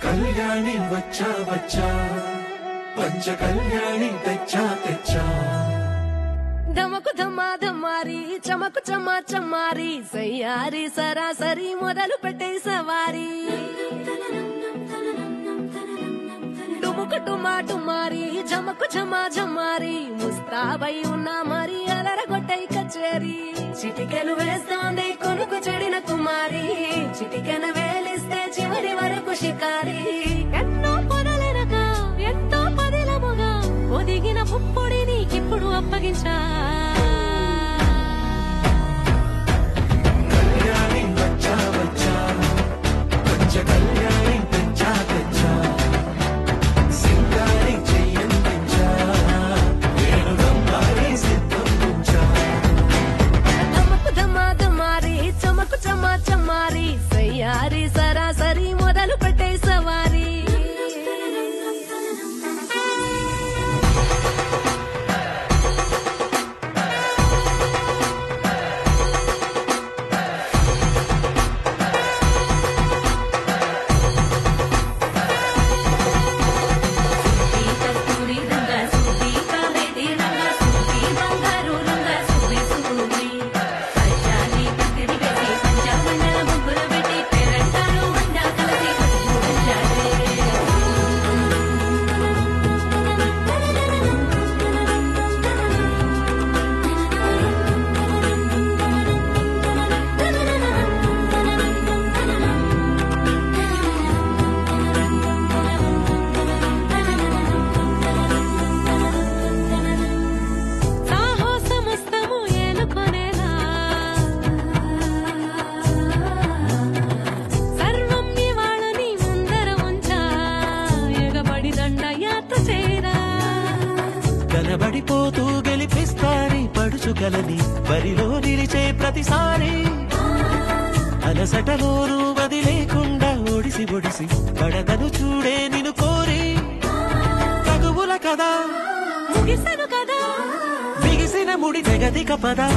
కళ్యాణి వచ్చా వచ్చా పంచ కళ్యాణి తెచ్చా తెచ్చా ధమకు ధమ్మా ధమ్మారి చమకు చమ్మా చమ్మారి సయ్యారి సరాసరి మొదలు పెట్టే సవారీ డుముకు డుమా డుమారి జమకు జమా జమ్మారి ముస్తాబై ఉన్నా మరి అలరగొట్టై కచేరి చిటికెలు వేస్తోంది కొనుకు చెడిన కుమారి చిటికెన వేలిస్తే చివరి వరకు షికారి ఎన్నో పొదలెనక ఎంతో పదిలముగా ఒదిగిన పుప్పొడి నీకిప్పుడు అప్పగించా కళ్యాణి వచ్చా వచ్చా పంచ కళ్యాణి తెచ్చా తెచ్చా సింగారి చెయ్యందించా వేణుగమ్మారి సిద్ధందించా ధమకు ధమ్మా ధమ్మారి చమకు చమ్మా చమ్మారి సయ్యారి సరాసరి మొదలు పెట్టే సవారీ కనబడిపోతూ గెలిపిస్తాని పడుచుగలని బరిలో నిలిచే ప్రతిసారి అలసటలోనూ వదిలేకుండా ఒడిసి ఒడిసి పడదను చూడే నిన్ను కోరి తగువుల కదా ముగిసను కదా బిగిసిన ముడి తెగదిక పదా